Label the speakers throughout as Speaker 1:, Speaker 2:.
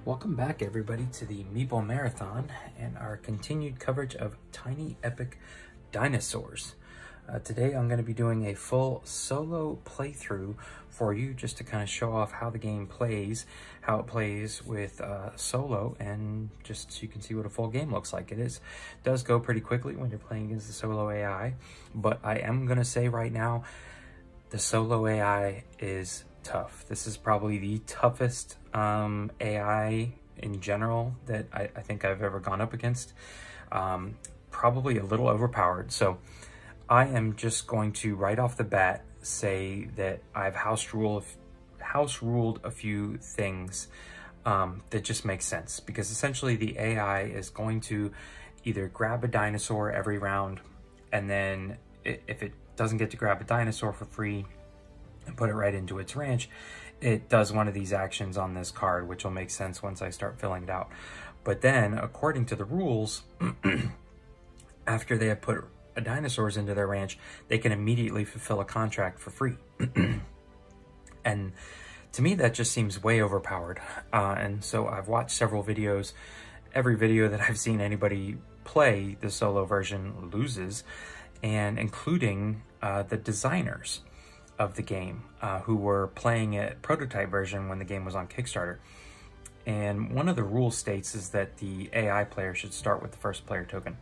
Speaker 1: Welcome back, everybody, to the Meeple Marathon and our continued coverage of Tiny Epic Dinosaurs. Today I'm going to be doing a full solo playthrough for you just to kind of show off how the game plays, how it plays with solo, and just so you can see what a full game looks like. It does go pretty quickly when you're playing against the solo AI, but I am going to say right now, the solo AI is tough. This is probably the toughest AI in general that I think I've ever gone up against. Probably a little overpowered. So I am just going to right off the bat say that I've house ruled a few things that just make sense, because essentially the AI is going to either grab a dinosaur every round, and then if it doesn't get to grab a dinosaur for free and put it right into its ranch, it does one of these actions on this card, which will make sense once I start filling it out. But then, according to the rules, after they have put dinosaurs into their ranch, they can immediately fulfill a contract for free. And to me, that just seems way overpowered. And so I've watched several videos. Every video that I've seen anybody play the solo version loses, and including the designers of the game who were playing a prototype version when the game was on Kickstarter. And one of the rules states is that the AI player should start with the first player token.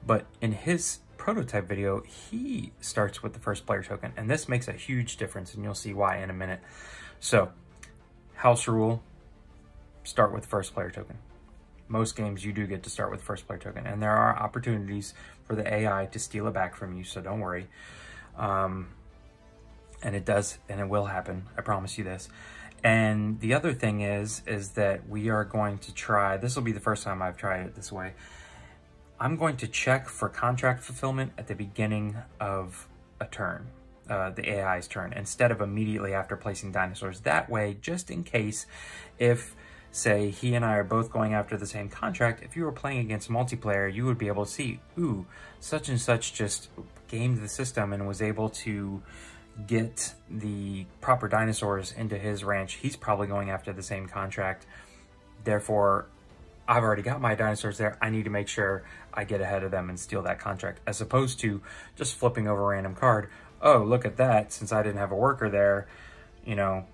Speaker 1: But in his prototype video, he starts with the first player token, and this makes a huge difference, and you'll see why in a minute. So, house rule, start with the first player token. Most games you do get to start with the first player token, and there are opportunities for the AI to steal it back from you, so don't worry. And it does, and it will happen, I promise you this. And the other thing is that we are going to try, this will be the first time I've tried it this way, I'm going to check for contract fulfillment at the beginning of a turn, the AI's turn, instead of immediately after placing dinosaurs. That way, just in case, if, say, he and I are both going after the same contract, if you were playing against multiplayer, you would be able to see, ooh, such and such just gamed the system and was able to get the proper dinosaurs into his ranch. He's probably going after the same contract. Therefore, I've already got my dinosaurs there. I need to make sure I get ahead of them and steal that contract, as opposed to just flipping over a random card. Oh, look at that. Since I didn't have a worker there, you know,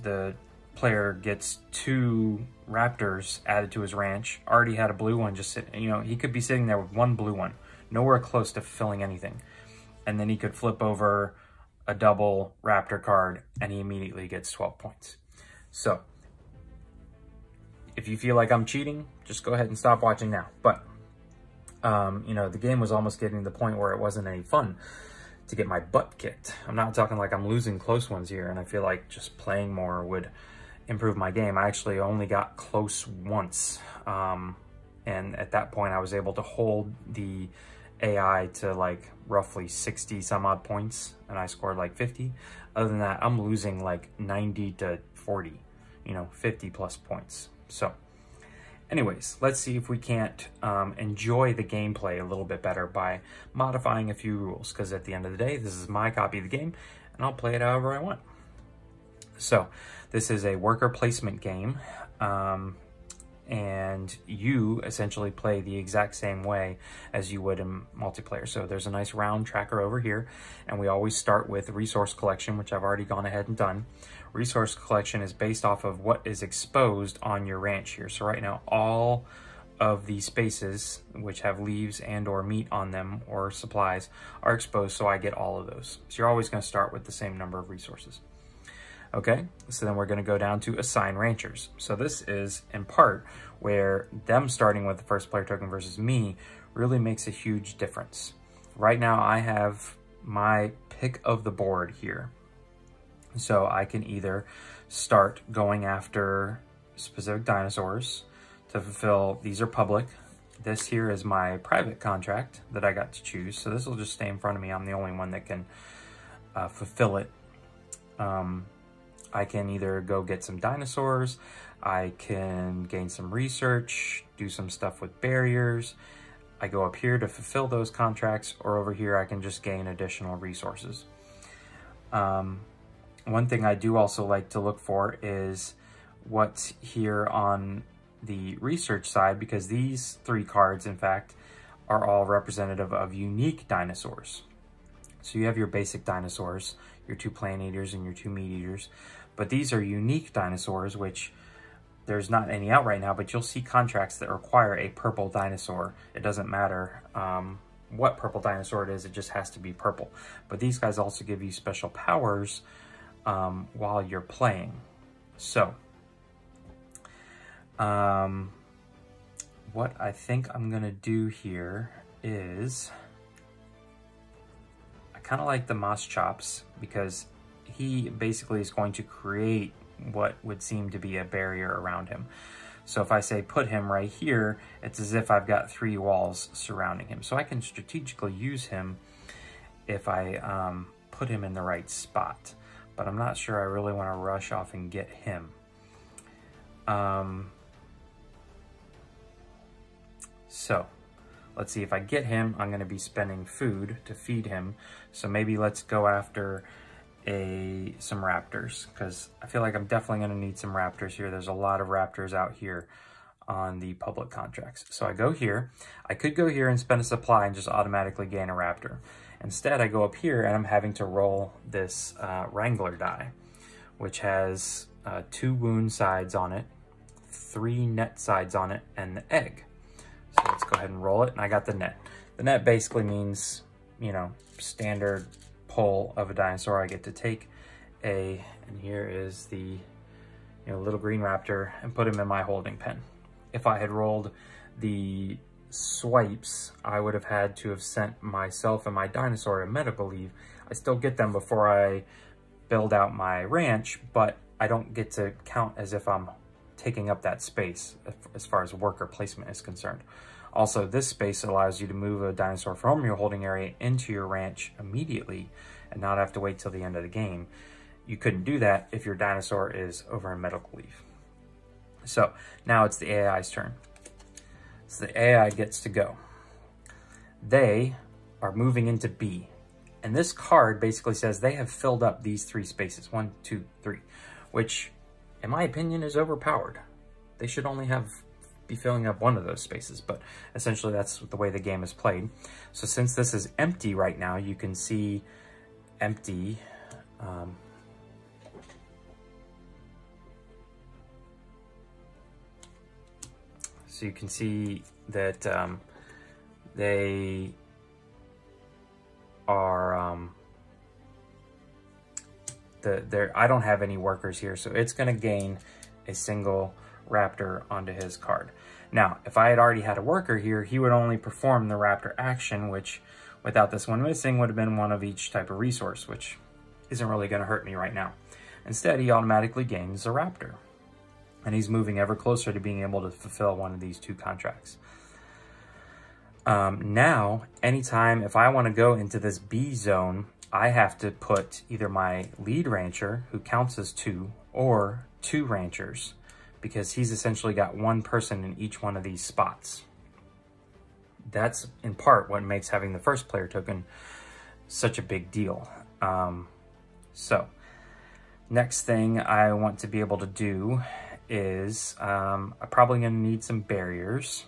Speaker 1: the player gets 2 raptors added to his ranch, already had a blue one just sitting, you know, he could be sitting there with 1 blue one, nowhere close to filling anything. And then he could flip over a double raptor card and he immediately gets 12 points. So if you feel like I'm cheating, just go ahead and stop watching now. But, you know, the game was almost getting to the point where it wasn't any fun to get my butt kicked. I'm not talking like I'm losing close ones here, and I feel like just playing more would improve my game. I actually only got close once. And at that point, I was able to hold the AI to like roughly 60 some odd points, and I scored like 50. Other than that, I'm losing like 90 to 40, you know, 50 plus points. So anyways, let's see if we can't enjoy the gameplay a little bit better by modifying a few rules, because at the end of the day, this is my copy of the game and I'll play it however I want. So this is a worker placement game, and you essentially play the exact same way as you would in multiplayer. So there's a nice round tracker over here, and we always start with resource collection, which I've already gone ahead and done. Resource collection is based off of what is exposed on your ranch here. So right now, all of the spaces which have leaves and or meat on them or supplies are exposed, so I get all of those. So you're always going to start with the same number of resources. Okay, so then we're going to go down to assign ranchers. So this is in part where them starting with the first player token versus me really makes a huge difference. Right now I have my pick of the board here. So I can either start going after specific dinosaurs to fulfill, these are public. This here is my private contract that I got to choose. So this will just stay in front of me. I'm the only one that can fulfill it. I can either go get some dinosaurs, I can gain some research, do some stuff with barriers. I go up here to fulfill those contracts, or over here I can just gain additional resources. One thing I do also like to look for is what's here on the research side, because these 3 cards, in fact, are all representative of unique dinosaurs. So you have your basic dinosaurs, your 2 plant eaters and your 2 meat eaters, but these are unique dinosaurs, which there's not any out right now, but you'll see contracts that require a purple dinosaur. It doesn't matter what purple dinosaur it is, it just has to be purple. But these guys also give you special powers while you're playing. So, what I think I'm gonna do here is, I kind of like the Moss Chops because he basically is going to create what would seem to be a barrier around him. So if I say put him right here, it's as if I've got 3 walls surrounding him. So I can strategically use him if I put him in the right spot. But I'm not sure I really want to rush off and get him. So let's see, if I get him, I'm going to be spending food to feed him. So maybe let's go after some raptors, because I feel like I'm definitely going to need some raptors here. There's a lot of raptors out here on the public contracts. So I go here. I could go here and spend a supply and just automatically gain a raptor. Instead, I go up here and I'm having to roll this Wrangler die, which has 2 wound sides on it, 3 net sides on it, and the egg. So let's go ahead and roll it, and I got the net. The net basically means, you know, standard pull of a dinosaur. I get to take and here is the, little green raptor, and put him in my holding pen. If I had rolled the swipes, I would have had to have sent myself and my dinosaur to medical leave. I still get them before I build out my ranch, but I don't get to count as if I'm taking up that space as far as worker placement is concerned. Also, this space allows you to move a dinosaur from your holding area into your ranch immediately and not have to wait till the end of the game. You couldn't do that if your dinosaur is over in medical leave. So now it's the AI's turn. So the AI gets to go. They are moving into B. And this card basically says they have filled up these 3 spaces, 1, 2, 3, which in my opinion is overpowered. They should only be filling up 1 of those spaces, but essentially that's the way the game is played. So since this is empty right now, you can see empty. So you can see that they are, I don't have any workers here, so it's going to gain a single raptor onto his card. Now, if I had already had a worker here, he would only perform the raptor action, which without this one missing would have been 1 of each type of resource, which isn't really going to hurt me right now. Instead, he automatically gains a raptor, and he's moving ever closer to being able to fulfill 1 of these 2 contracts. Now, anytime if I want to go into this B zone, I have to put either my lead rancher, who counts as 2, or 2 ranchers, because he's essentially got 1 person in each one of these spots. That's in part what makes having the first player token such a big deal. So next thing I want to be able to do is I'm probably going to need some barriers.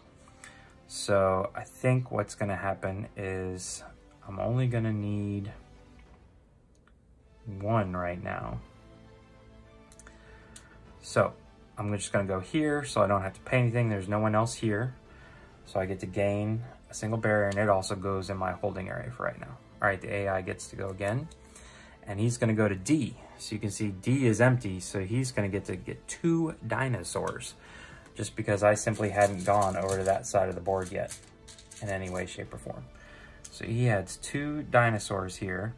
Speaker 1: So I think what's going to happen is I'm only going to need 1 right now. So I'm just going to go here so I don't have to pay anything. There's no one else here. So I get to gain a single barrier, and it also goes in my holding area for right now. All right, the AI gets to go again, and he's going to go to D. So you can see D is empty, so he's going to get 2 dinosaurs, just because I simply hadn't gone over to that side of the board yet in any way, shape, or form. So he has 2 dinosaurs here.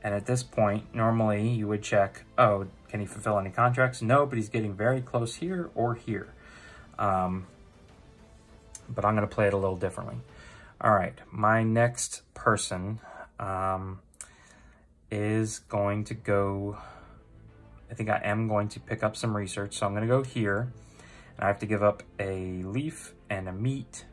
Speaker 1: And at this point, normally you would check, oh, can he fulfill any contracts? No, but he's getting very close here or here. But I'm going to play it a little differently. All right, my next person is going to go, I think I am going to pick up some research. So I'm going to go here, and I have to give up a leaf and a meat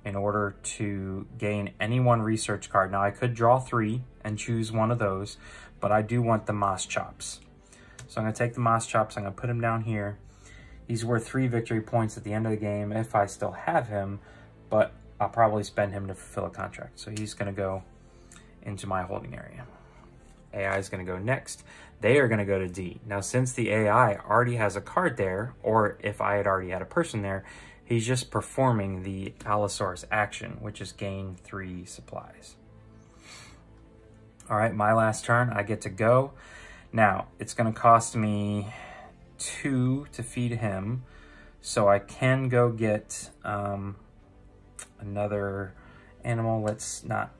Speaker 1: in order to gain any 1 research card. Now I could draw 3 and choose 1 of those, but I do want the Moss Chops. So I'm going to take the Moss Chops, I'm going to put them down here, He's worth 3 victory points at the end of the game if I still have him, but I'll probably spend him to fulfill a contract. So he's going to go into my holding area. AI is going to go next. They are going to go to D. Now, since the AI already has a card there, or if I had already had a person there, he's just performing the Allosaurus action, which is gain 3 supplies. All right, my last turn, I get to go. Now, it's going to cost me 2 to feed him, so I can go get another animal. Let's not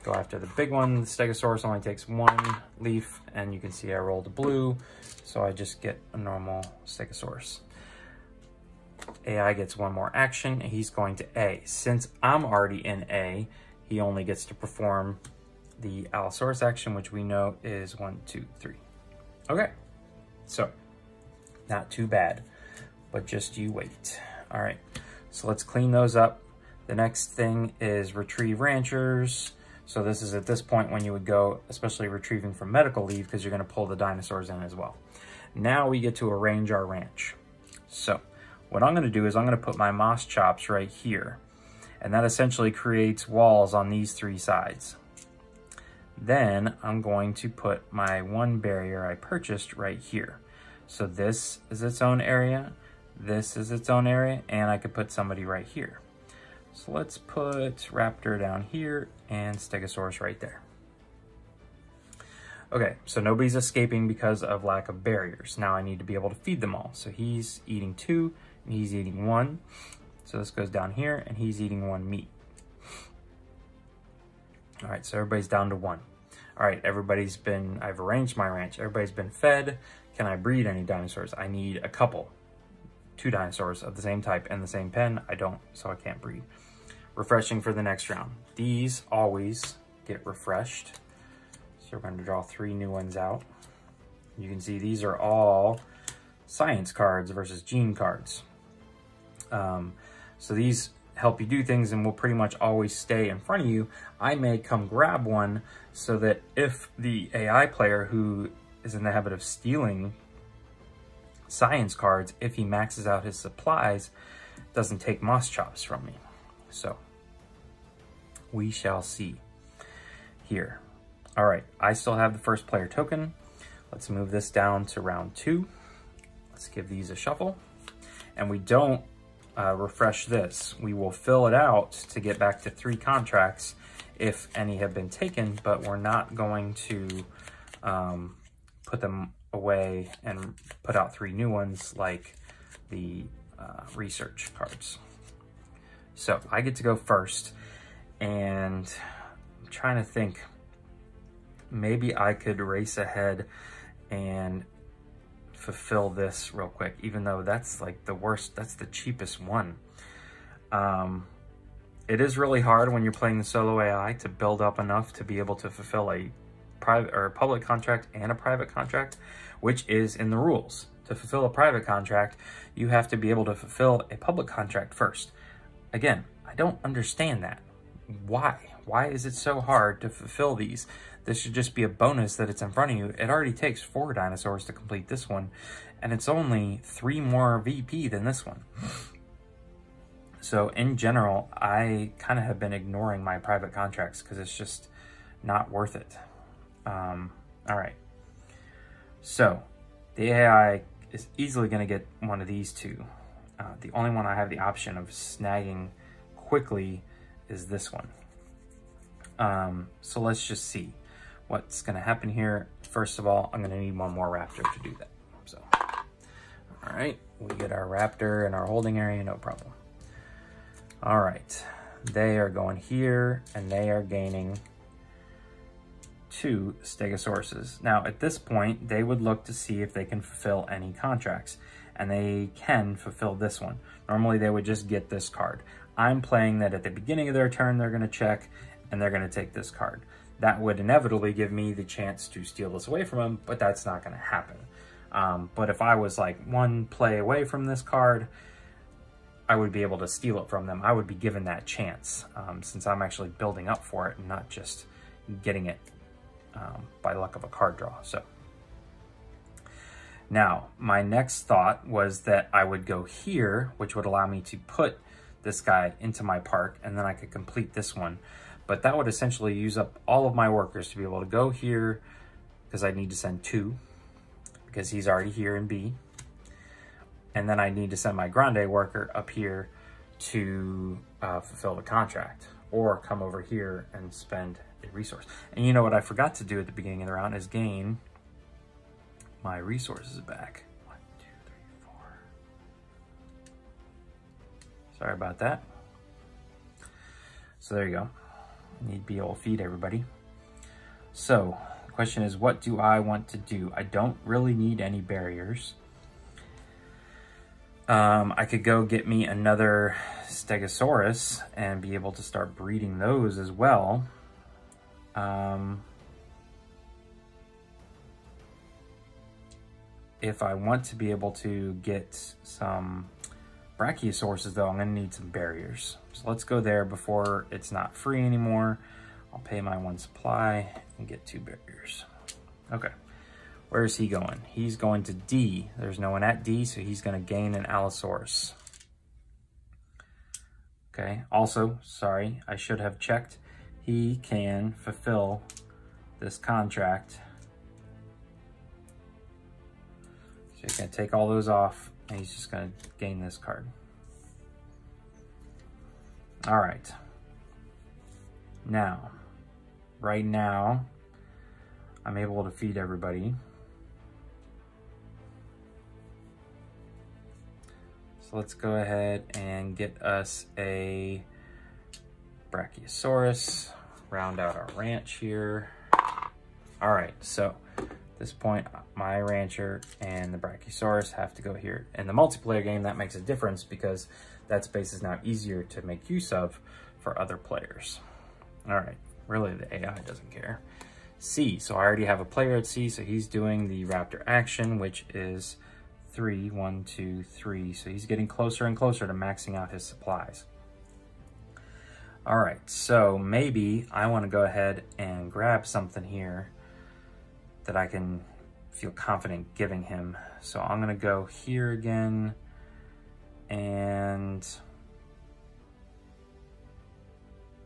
Speaker 1: go after the big one. The Stegosaurus only takes 1 leaf, and you can see I rolled a blue, so I just get a normal Stegosaurus. AI gets 1 more action, and he's going to A. Since I'm already in A, he only gets to perform the Allosaurus action, which we know is 1, 2, 3. Okay, so not too bad, but just you wait. All right, so let's clean those up. The next thing is retrieve ranchers. So this is at this point when you would go, especially retrieving from medical leave, because you're going to pull the dinosaurs in as well. Now we get to arrange our ranch. So what I'm going to do is I'm going to put my moss chops right here, and that essentially creates walls on these 3 sides. Then I'm going to put my 1 barrier I purchased right here. So this is its own area, this is its own area, and I could put somebody right here. So let's put Raptor down here and Stegosaurus right there. Okay, so nobody's escaping because of lack of barriers. Now I need to be able to feed them all. So he's eating 2, and he's eating 1. So this goes down here, and he's eating 1 meat. All right, so everybody's down to 1. All right, I've arranged my ranch. Everybody's been fed. Can I breed any dinosaurs? I need a couple. 2 dinosaurs of the same type and the same pen. I don't, so I can't breed. Refreshing for the next round. These always get refreshed. So we're going to draw 3 new ones out. You can see these are all science cards versus gene cards. So these help you do things and will pretty much always stay in front of you. I may come grab one so that if the AI player who is in the habit of stealing science cards, if he maxes out his supplies, doesn't take moss chops from me. So we shall see here. All right, I still have the first player token. Let's move this down to round 2. Let's give these a shuffle. And we don't refresh this. We will fill it out to get back to 3 contracts if any have been taken, but we're not going to put them away and put out 3 new ones like the research cards. So I get to go first, and I'm trying to think, maybe I could race ahead and fulfill this real quick, even though that's like the worst, that's the cheapest one. It is really hard when you're playing the solo AI to build up enough to be able to fulfill a private or a public contract and a private contract, which is in the rules. To fulfill a private contract, you have to be able to fulfill a public contract first. Again, I don't understand that. Why? Why is it so hard to fulfill these? This should just be a bonus that it's in front of you. It already takes 4 dinosaurs to complete this one, and it's only 3 more VP than this one. So in general, I kind of have been ignoring my private contracts because it's just not worth it. All right. So the AI is easily going to get one of these 2. The only one I have the option of snagging quickly is this one. So let's just see what's going to happen here. First of all, I'm going to need 1 more raptor to do that. So, all right, we get our raptor in our holding area, no problem. All right, they are going here, and they are gaining 2 Stegosauruses. Now, at this point, they would look to see if they can fulfill any contracts, and they can fulfill this one. Normally, they would just get this card. I'm playing that at the beginning of their turn, they're going to check, and they're going to take this card. That would inevitably give me the chance to steal this away from them, but that's not going to happen. But if I was like 1 play away from this card, I would be able to steal it from them. I would be given that chance since I'm actually building up for it and not just getting it by luck of a card draw. So Now, my next thought was that I would go here, which would allow me to put this guy into my park, and then I could complete this one. But that would essentially use up all of my workers to be able to go here, because I need to send 2, because he's already here in B. And then I need to send my Grande worker up here to fulfill the contract, or come over here and spend a resource. And you know what I forgot to do at the beginning of the round is gain my resources back. 1, 2, 3, 4. Sorry about that. So there you go. I need to be able to feed everybody. So the question is, what do I want to do? I don't really need any barriers. I could go get me another Stegosaurus and be able to start breeding those as well. If I want to be able to get some Brachiosauruses though, I'm gonna need some barriers. So let's go there before it's not free anymore. I'll pay my 1 supply and get 2 barriers. Okay, where is he going? He's going to D. There's no one at D, so he's gonna gain an Allosaurus. Okay, also, sorry, I should have checked. He can fulfill this contract. So he's gonna take all those off, and he's just gonna gain this card. All right. Now, right now, I'm able to feed everybody. So let's go ahead and get us a Brachiosaurus, round out our ranch here. All right, so at this point, my rancher and the Brachiosaurus have to go here. In the multiplayer game, that makes a difference because that space is now easier to make use of for other players. All right, really the AI doesn't care. C, so I already have a player at C, so he's doing the raptor action, which is 3, 1, 2, 3. So he's getting closer and closer to maxing out his supplies. All right, so maybe I want to go ahead and grab something here that I can feel confident giving him. So I'm gonna go here again, and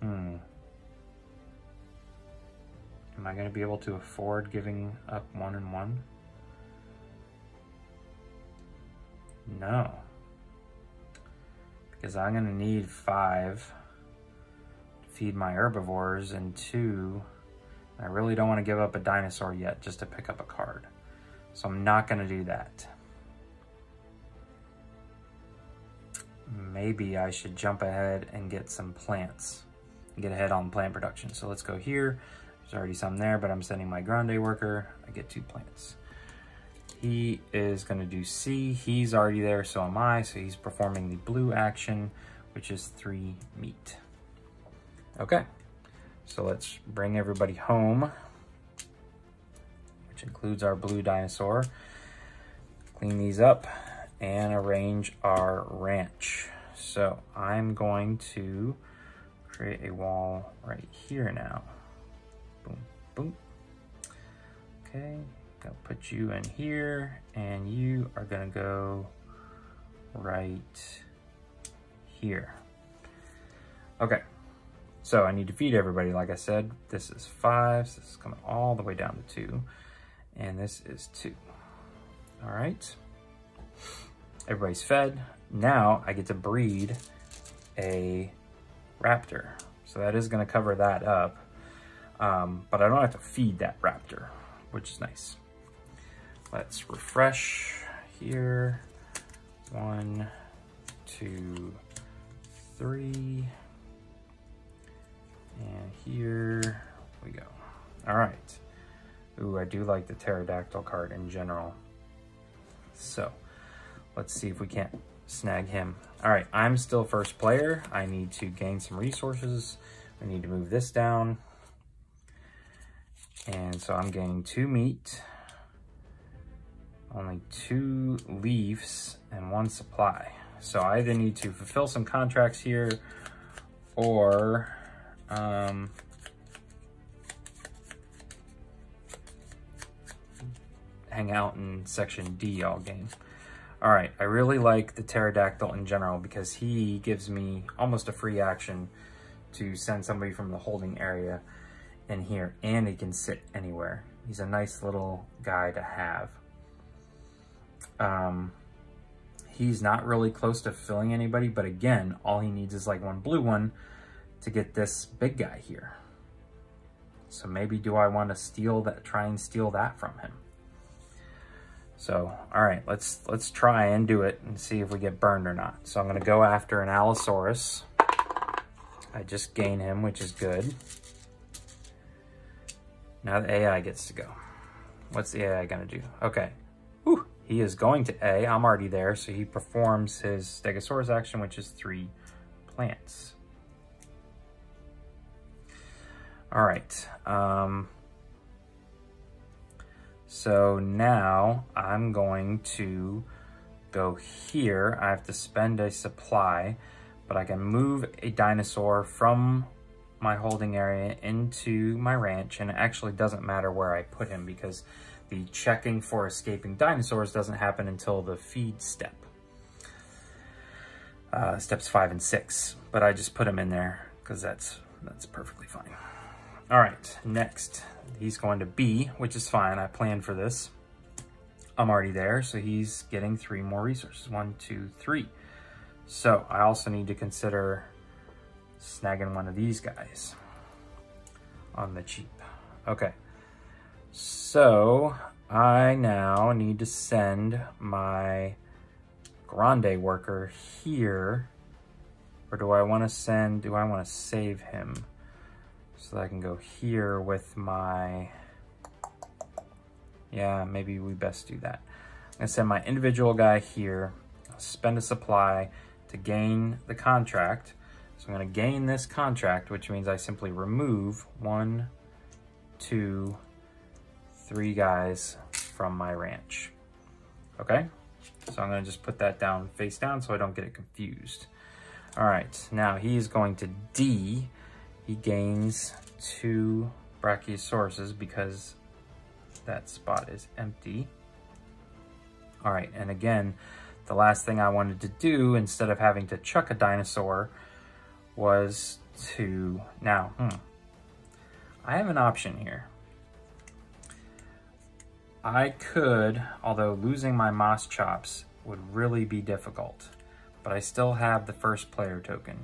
Speaker 1: am I gonna be able to afford giving up 1 and 1? No, because I'm gonna need 5 to feed my herbivores, and 2, I really don't want to give up a dinosaur yet just to pick up a card. So I'm not gonna do that. Maybe I should jump ahead and get some plants, get ahead on plant production. So let's go here. There's already some there, but I'm sending my Grande worker. I get 2 plants. He is gonna do C. He's already there, so am I. So he's performing the blue action, which is 3 meat. Okay, so let's bring everybody home, which includes our blue dinosaur. Clean these up and arrange our ranch. So I'm going to create a wall right here now. Boom, boom. Okay, gonna put you in here, and you are gonna go right here. Okay, so I need to feed everybody. Like I said, this is 5, so this is coming all the way down to 2, and this is 2. All right, everybody's fed. Now I get to breed a raptor. So that is gonna cover that up, but I don't have to feed that raptor, which is nice. Let's refresh here. 1, 2, 3. And here we go. All right. Ooh, I do like the pterodactyl card in general. So let's see if we can't snag him. All right, I'm still first player. I need to gain some resources. I need to move this down. And so I'm gaining 2 meat, only 2 leaves, and 1 supply. So I either need to fulfill some contracts here, or hang out in section D all game. All right, I really like the pterodactyl in general because he gives me almost a free action to send somebody from the holding area in here, and he can sit anywhere. He's a nice little guy to have. He's not really close to filling anybody, but again, all he needs is like one blue one to get this big guy here. So maybe do I want to steal that, try and steal that from him? So, all right, let's try and do it and see if we get burned or not. So I'm gonna go after an Allosaurus. I just gain him, which is good. Now the AI gets to go. What's the AI gonna do? Okay, whew. He is going to A. I'm already there, so he performs his Stegosaurus action, which is 3 plants. All right. So now I'm going to go here. I have to spend a supply, but I can move a dinosaur from my holding area into my ranch, and it actually doesn't matter where I put him because the checking for escaping dinosaurs doesn't happen until the feed step. Steps 5 and 6, but I just put him in there because that's perfectly fine. All right, next, he's going to B, which is fine. I planned for this. I'm already there, so he's getting 3 more resources. 1, 2, 3. So I also need to consider snagging one of these guys on the cheap. Okay, so I now need to send my Grande worker here, or do I want to save him so that I can go here with my, yeah, maybe we best do that. I'm gonna send my individual guy here, spend a supply to gain the contract. So I'm gonna gain this contract, which means I simply remove 1, 2, 3 guys from my ranch. Okay, so I'm gonna just put that down face down so I don't get it confused. All right, now he's going to D. He gains 2 Brachiosauruses because that spot is empty. All right, and again, the last thing I wanted to do instead of having to chuck a dinosaur was to, now, I have an option here. I could, although losing my moss chops would really be difficult, but I still have the first player token.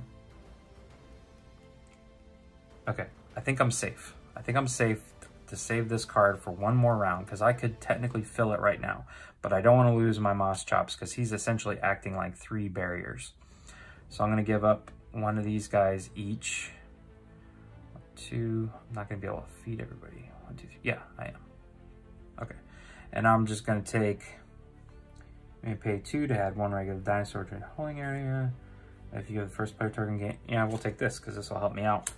Speaker 1: Okay, I think I'm safe. I think I'm safe to save this card for one more round because I could technically fill it right now, but I don't want to lose my moss chops because he's essentially acting like 3 barriers. So I'm going to give up one of these guys each. 2, I'm not going to be able to feed everybody. 1, 2, 3, yeah, I am. Okay, and I'm just going to take, maybe pay 2 to add 1 regular dinosaur to the holding area. If you have the first player token gain, yeah, we'll take this because this will help me out.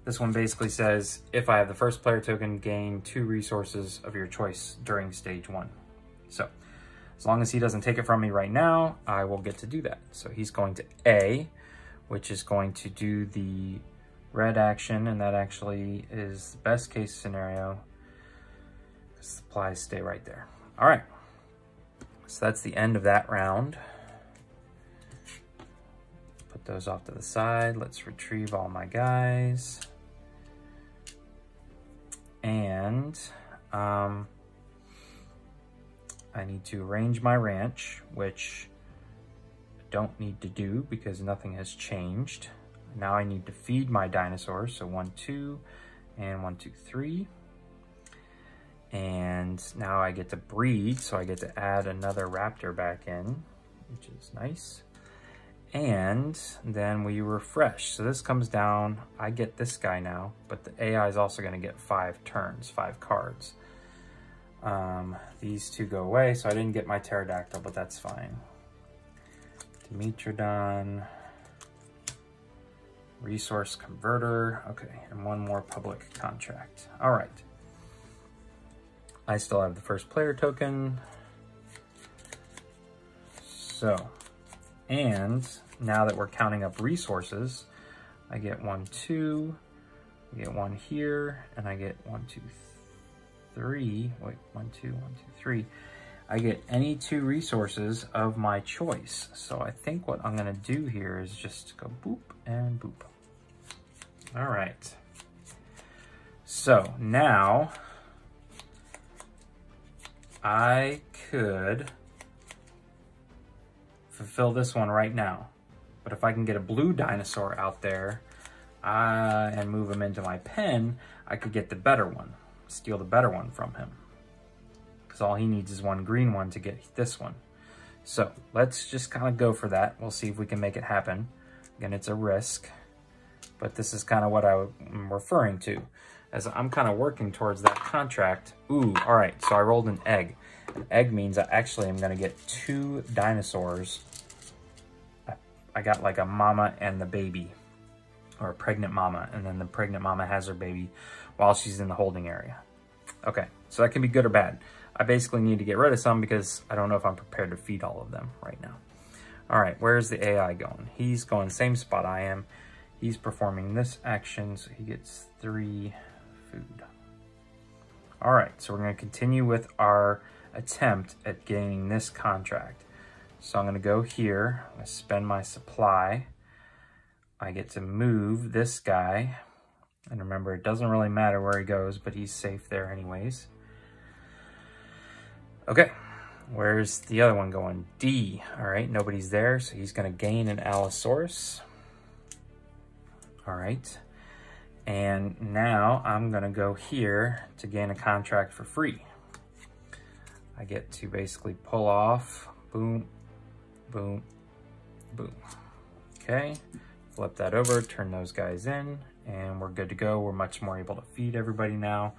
Speaker 1: This one basically says, if I have the first player token, gain 2 resources of your choice during stage 1. So, as long as he doesn't take it from me right now, I will get to do that. So he's going to A, which is going to do the red action, and that actually is the best case scenario. Supplies stay right there. All right, so that's the end of that round. Put those off to the side. Let's retrieve all my guys. And I need to arrange my ranch, which I don't need to do because nothing has changed. Now I need to feed my dinosaurs. So 1, 2, and 1, 2, 3. And now I get to breed, so I get to add another raptor back in, which is nice. And then we refresh. So this comes down, I get this guy now, but the AI is also gonna get 5 turns, 5 cards. These 2 go away, so I didn't get my pterodactyl, but that's fine. Dimetrodon, resource converter, okay, and 1 more public contract. All right. I still have the first player token. So, and now that we're counting up resources, I get 1, 2, I get 1 here, and I get 1, 2, 3. Wait, 1, 2, 1, 2, 3. I get any 2 resources of my choice. So I think what I'm gonna do here is just go boop and boop. All right. So now I could fulfill this one right now. But if I can get a blue dinosaur out there and move him into my pen, I could get the better one, steal the better one from him. Because all he needs is one green one to get this one. So let's just kind of go for that. We'll see if we can make it happen. Again, it's a risk, but this is kind of what I'm referring to, as I'm kind of working towards that contract. Ooh, all right, so I rolled an egg. An egg means I actually am gonna get 2 dinosaurs. I got like a mama and the baby, or a pregnant mama, and then the pregnant mama has her baby while she's in the holding area. Okay, so that can be good or bad. I basically need to get rid of some because I don't know if I'm prepared to feed all of them right now. All right, where's the AI going? He's going same spot I am. He's performing this action, so he gets 3 food. All right, so we're gonna continue with our attempt at gaining this contract. So I'm gonna go here, I'm gonna spend my supply. I get to move this guy. And remember, it doesn't really matter where he goes, but he's safe there anyways. Okay, where's the other one going? D, all right, nobody's there, so he's gonna gain an Allosaurus. All right, and now I'm gonna go here to gain a contract for free. I get to basically pull off, boom, boom, boom. Okay, flip that over, turn those guys in, and we're good to go. We're much more able to feed everybody now.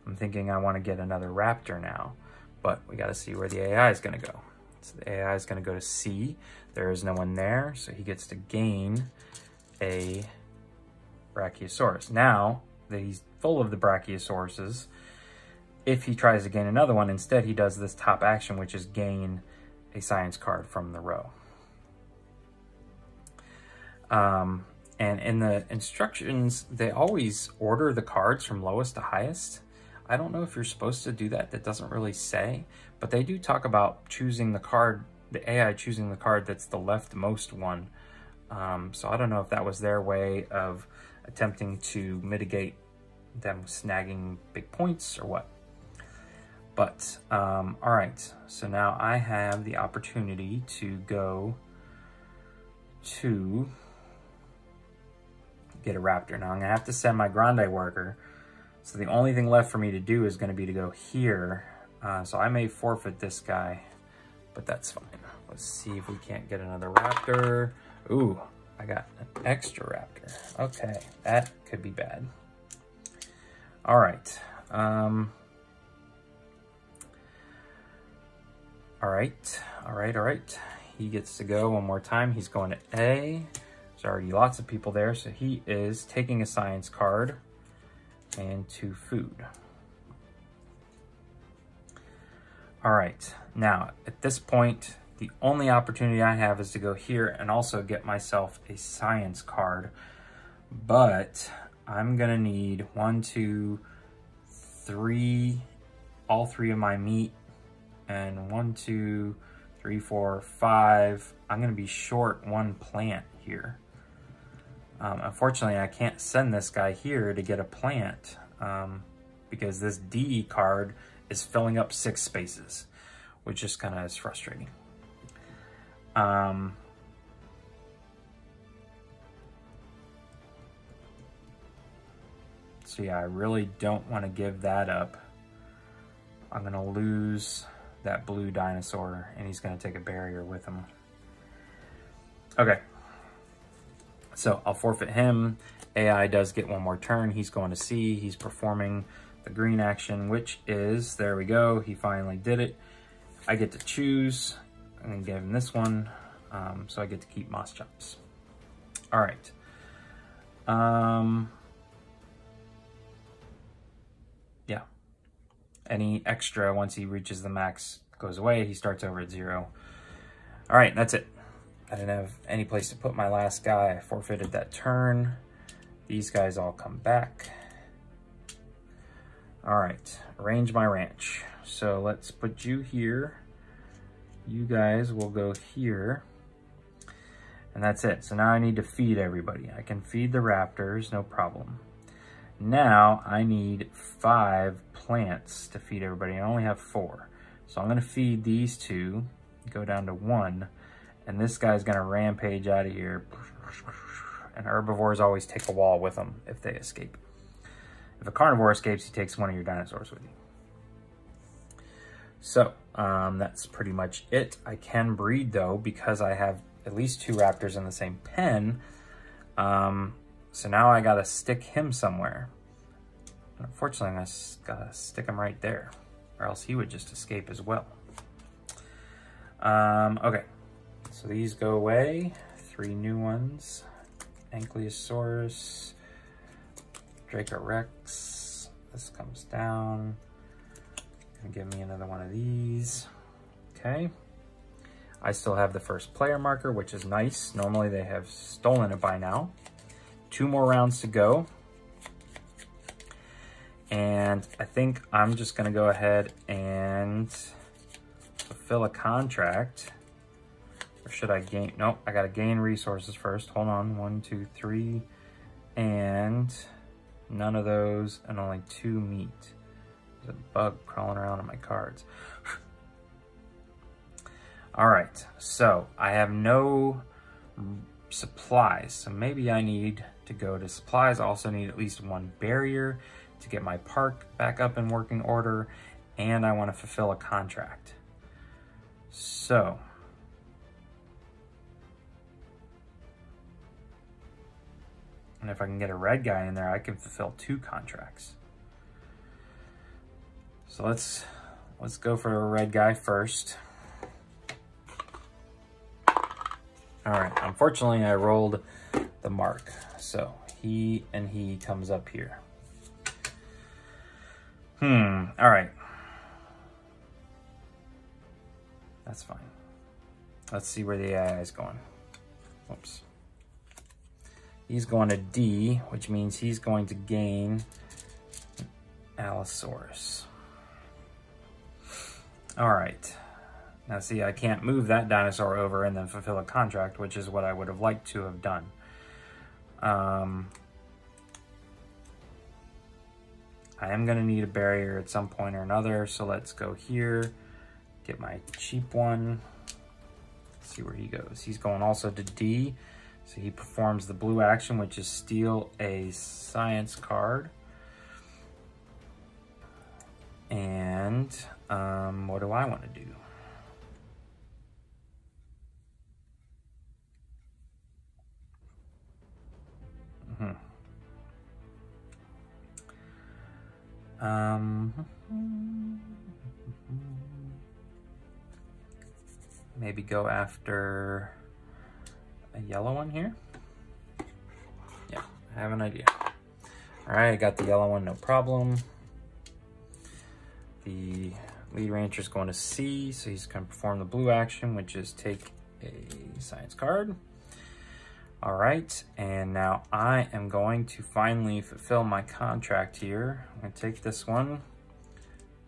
Speaker 1: I'm thinking I want to get another raptor now, but we got to see where the AI is going to go. So the AI is going to go to C. There is no one there, so he gets to gain a Brachiosaurus. Now that he's full of the Brachiosauruses, if he tries to gain another one, instead he does this top action, which is gain a science card from the row. And in the instructions, they always order the cards from lowest to highest. I don't know if you're supposed to do that. That doesn't really say, but they do talk about choosing the card, the AI choosing the card that's the leftmost one. So I don't know if that was their way of attempting to mitigate them snagging big points or what. But, all right, so now I have the opportunity to go to get a raptor. Now I'm gonna have to send my Grande worker. So the only thing left for me to do is gonna be to go here. So I may forfeit this guy, but that's fine. Let's see if we can't get another raptor. Ooh, I got an extra raptor. Okay, that could be bad. All right. All right. He gets to go one more time. He's going to A. There's already lots of people there, so he is taking a science card and 2 food. All right, now at this point, the only opportunity I have is to go here and also get myself a science card, but I'm gonna need 1, 2, 3, all 3 of my meat, and 1, 2, 3, 4, 5. I'm gonna be short 1 plant here. Unfortunately, I can't send this guy here to get a plant because this D card is filling up 6 spaces, which just kind of is frustrating. So yeah, I really don't want to give that up. I'm gonna lose that blue dinosaur and he's gonna take a barrier with him. Okay, so I'll forfeit him. AI does get 1 more turn. He's going to C. He's performing the green action, which is, there we go. He finally did it. I get to choose. I'm gonna give him this one. So I get to keep Moss Chops. All right. Yeah. Any extra, once he reaches the max, goes away. He starts over at 0. All right, that's it. I didn't have any place to put my last guy. I forfeited that turn. These guys all come back. All right, arrange my ranch. So let's put you here. You guys will go here. And that's it. So now I need to feed everybody. I can feed the raptors, no problem. Now I need 5 plants to feed everybody. I only have 4. So I'm gonna feed these 2, go down to 1, and this guy's gonna rampage out of here. And herbivores always take a wall with them if they escape. If a carnivore escapes, he takes one of your dinosaurs with you. So that's pretty much it. I can breed though, because I have at least 2 raptors in the same pen. So now I gotta stick him somewhere. Unfortunately, I gotta stick him right there, or else he would just escape as well. Okay, so these go away. 3 new ones. Ankylosaurus, Dracorex. This comes down. Gonna give me another one of these. Okay. I still have the first player marker, which is nice. Normally they have stolen it by now. 2 more rounds to go. And I think I'm just gonna go ahead and fulfill a contract. Or should I gain? Nope, I gotta gain resources first. Hold on, 1, 2, 3. And none of those, and only 2 meat. There's a bug crawling around on my cards. All right, so I have no supplies, so maybe I need to go to supplies. I also need at least 1 barrier to get my park back up in working order, and I want to fulfill a contract. So and if I can get a red guy in there, I can fulfill 2 contracts. So let's go for a red guy first. All right, unfortunately I rolled the mark. So he and he comes up here. All right. That's fine. Let's see where the AI is going. Whoops. He's going to D, which means he's going to gain Allosaurus. All right. Now see, I can't move that dinosaur over and then fulfill a contract, which is what I would have liked to have done. I am going to need a barrier at some point or another, so let's go here, get my cheap one. Let's see where he goes. He's going also to D, so he performs the blue action, which is steal a science card. And what do I want to do? Maybe go after a yellow one here. Yeah, I have an idea. All right, I got the yellow one, no problem. The lead rancher is going to C, so he's going to perform the blue action, which is take a science card. All right, and now I am going to finally fulfill my contract here. I'm gonna take this one.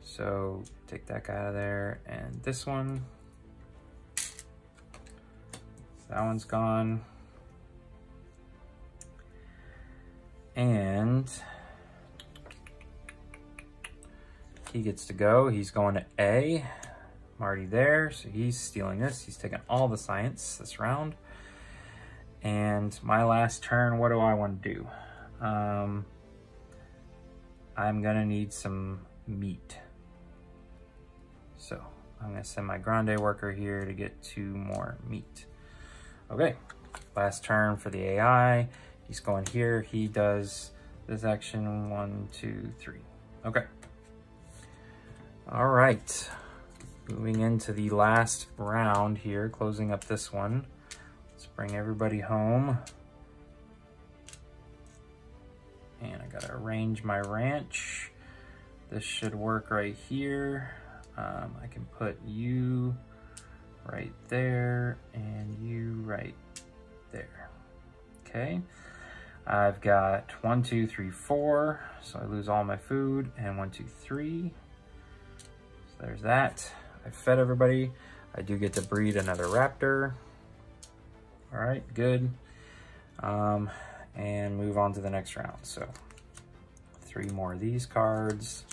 Speaker 1: So take that guy out of there, and this one. That one's gone. And he gets to go. He's going to A. I'm already there, so he's stealing this. He's taking all the science this round. And my last turn, what do I want to do? I'm gonna need some meat. So I'm gonna send my grande worker here to get 2 more meat. Okay, last turn for the AI. He's going here, he does this action, 1, 2, 3. Okay. All right, moving into the last round here, closing up this one. Let's bring everybody home. And I gotta arrange my ranch. This should work right here. I can put you right there and you right there. Okay. I've got 1, 2, 3, 4. So I lose all my food. And 1, 2, 3. So there's that. I fed everybody. I do get to breed another raptor. All right, good. And move on to the next round. So 3 more of these cards.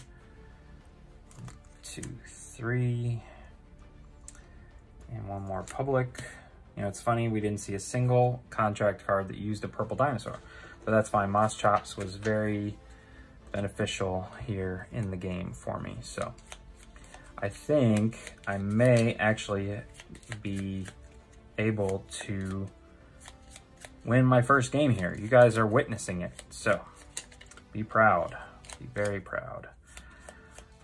Speaker 1: 2, 3. And 1 more public. You know, it's funny, we didn't see a single contract card that used a purple dinosaur. But that's fine. Moss Chops was very beneficial here in the game for me. So I think I may actually be able to win my first game here. You guys are witnessing it. So be proud. Be very proud.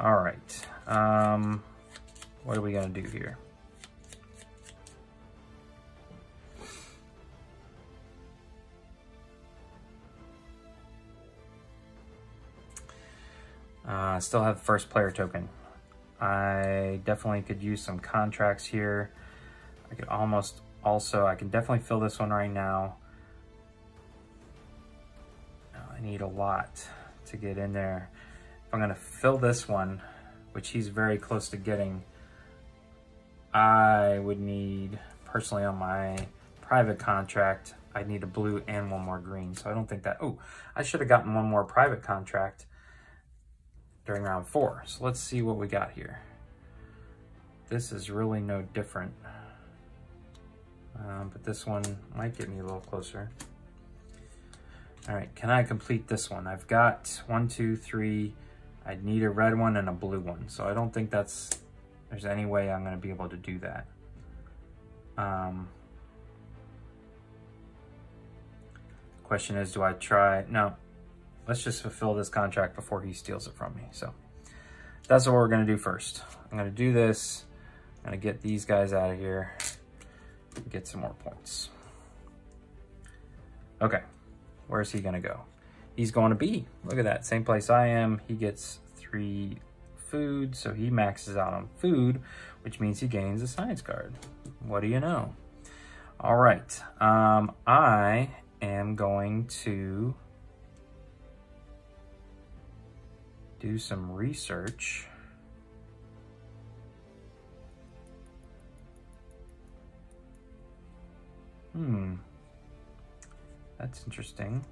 Speaker 1: All right. What are we going to do here? Still have the first player token. I definitely could use some contracts here. I could almost also, I can definitely fill this one right now. I need a lot to get in there. If I'm gonna fill this one, which he's very close to getting, I would need, personally on my private contract, I'd need a blue and 1 more green. So I don't think that, oh, I should have gotten 1 more private contract during round 4. So let's see what we got here. This is really no different. But this one might get me a little closer. All right, can I complete this one? I've got 1, 2, 3. I'd need a red one and a blue one. So I don't think there's any way I'm gonna be able to do that. Question is, do I try? No. Let's just fulfill this contract before he steals it from me. So that's what we're gonna do first. I'm gonna do this. I'm gonna get these guys out of here and get some more points. Okay, where's he gonna go? He's going to B. Look at that, same place I am. He gets 3 food, so he maxes out on food, which means he gains a science card. What do you know? All right, I am going to do some research. That's interesting.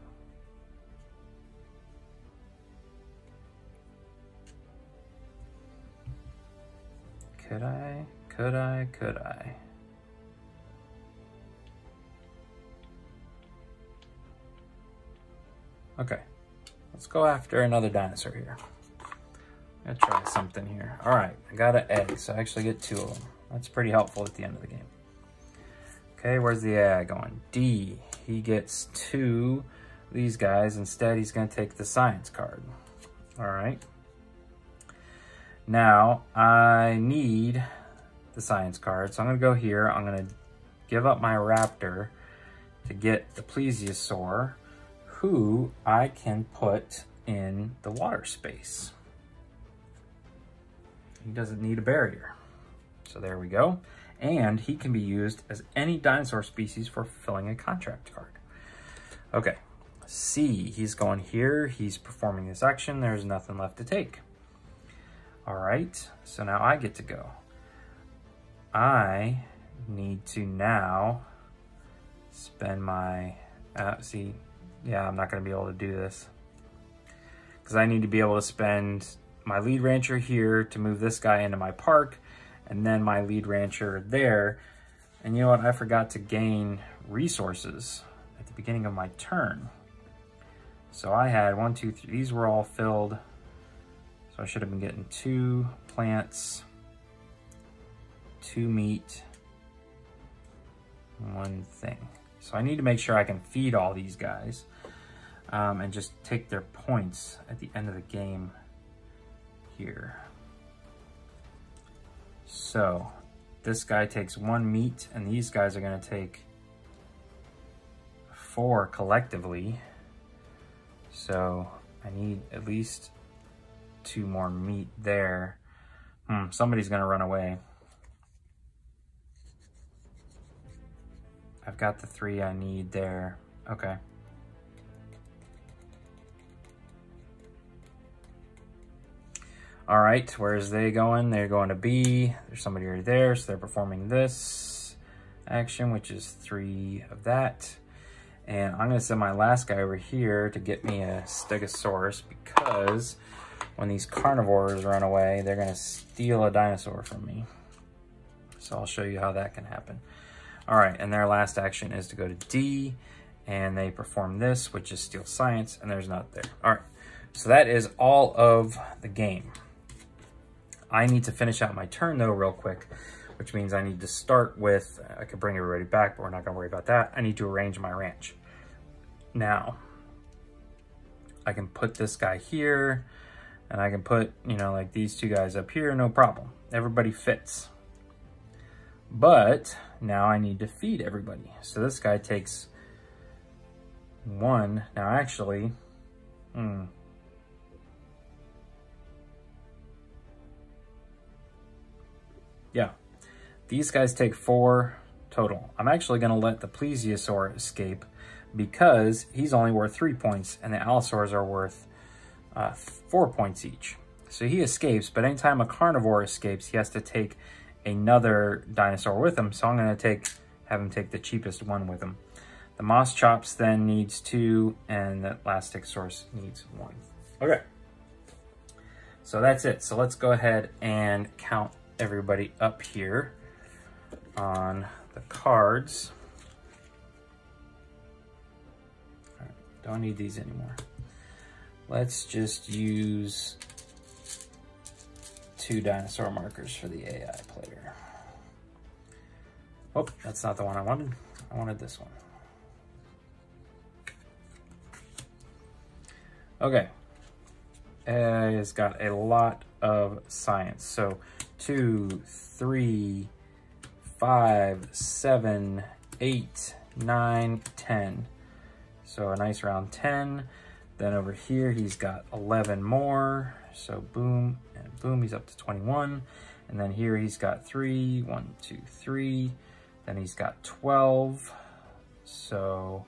Speaker 1: Could I? Okay, let's go after another dinosaur here. I'm gonna try something here. All right, I got an egg, so I actually get 2 of them. That's pretty helpful at the end of the game. Okay, where's the AI going? D, he gets 2 of these guys. Instead, he's gonna take the science card. All right. Now, I need the science card, so I'm gonna go here. I'm gonna give up my raptor to get the plesiosaur, who I can put in the water space. He doesn't need a barrier. So there we go. And he can be used as any dinosaur species for fulfilling a contract card. Okay, C, he's going here. He's performing this action. There's nothing left to take. All right, so now I get to go. I need to now spend my, I'm not gonna be able to do this because I need to be able to spend my lead rancher here to move this guy into my park, and then my lead rancher there. And you know what? I forgot to gain resources at the beginning of my turn. So I had 1, 2, 3, these were all filled. So I should have been getting 2 plants, 2 meat, 1 thing. So I need to make sure I can feed all these guys and just take their points at the end of the game here. So this guy takes 1 meat, and these guys are gonna take 4 collectively. So I need at least 2 more meat there. Somebody's gonna run away. I've got the 3 I need there. Okay. All right, where's they going? They're going to B. There's somebody right there, so they're performing this action, which is 3 of that. And I'm gonna send my last guy over here to get me a Stegosaurus, because when these carnivores run away, they're gonna steal a dinosaur from me. So I'll show you how that can happen. All right, and their last action is to go to D, and they perform this, which is steal science, and there's not there. All right, so that is all of the game. I need to finish out my turn though real quick, which means I need to start with, I could bring everybody back, but we're not gonna worry about that. I need to arrange my ranch. Now, I can put this guy here, and I can put, you know, like these 2 guys up here, no problem. Everybody fits. But now I need to feed everybody. So this guy takes 1. Now actually, yeah, these guys take 4 total. I'm actually gonna let the plesiosaur escape because he's only worth 3 points and the allosaurs are worth 4 points each. So he escapes, but anytime a carnivore escapes, he has to take another dinosaur with him. So I'm gonna have him take the cheapest one with him. The Moss Chops then needs 2, and the last Stegosaurus needs 1. Okay, so that's it. So let's go ahead and count everybody up here on the cards. All right, don't need these anymore. Let's just use 2 dinosaur markers for the AI player. Oh, that's not the one I wanted. I wanted this one. Okay, it's got a lot of science. So 2, 3, 5, 7, 8, 9, 10. So a nice round 10. Then over here, he's got 11 more. So boom and boom, he's up to 21. And then here he's got 3, 1, 2, 3. Then he's got 12. So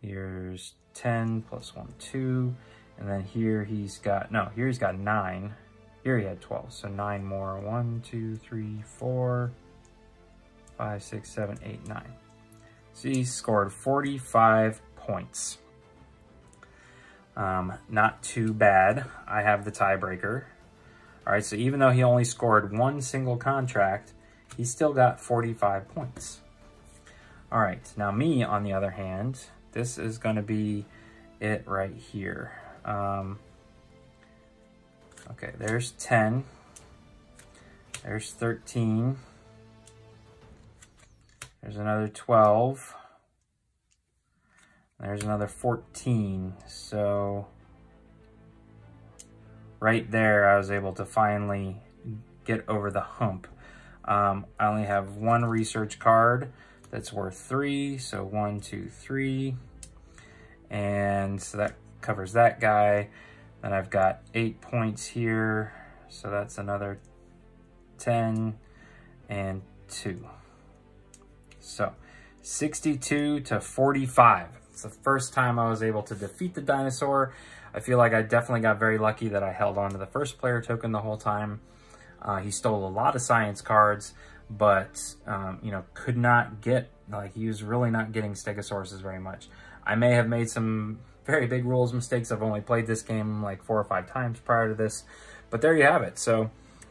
Speaker 1: here's 10 plus 1, 2. And then here he's got, no, here he's got 9. Here he had 12, so 9 more. 1, 2, 3, 4, 5, 6, 7, 8, 9. So he scored 45 points. Not too bad. I have the tiebreaker. All right, so even though he only scored 1 single contract, he still got 45 points. All right, now me, on the other hand, this is gonna be it right here. Okay, there's 10. There's 13. There's another 12. There's another 14. So right there, I was able to finally get over the hump. I only have 1 research card that's worth 3. So 1, 2, 3. And so that covers that guy. Then I've got 8 points here. So that's another 10 and 2. So 62 to 45. It's the first time I was able to defeat the dinosaur. I feel like I definitely got very lucky that I held on to the first player token the whole time. He stole a lot of science cards, but you know, could not get, like, he was really not getting Stegosauruses very much. I may have made some very big rules mistakes. I've only played this game like 4 or 5 times prior to this, but there you have it. So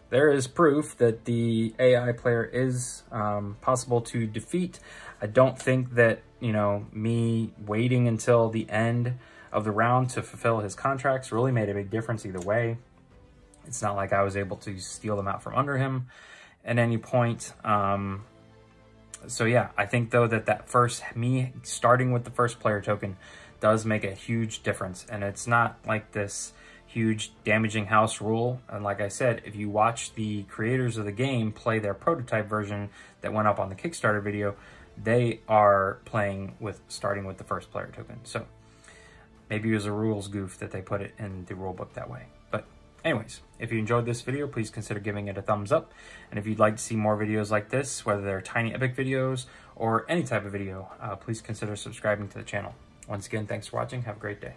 Speaker 1: there is proof that the AI player is possible to defeat. I don't think that, you know, me waiting until the end of the round to fulfill his contracts really made a big difference either way. It's not like I was able to steal them out from under him at any point. So yeah, I think though that me starting with the first player token does make a huge difference. And it's not like this huge damaging house rule. And like I said, if you watch the creators of the game play their prototype version that went up on the Kickstarter video, they are playing with starting with the first player token. So maybe it was a rules goof that they put it in the rulebook that way. But anyways, if you enjoyed this video, please consider giving it a thumbs up. And if you'd like to see more videos like this, whether they're Tiny Epic videos or any type of video, please consider subscribing to the channel. Once again, thanks for watching. Have a great day.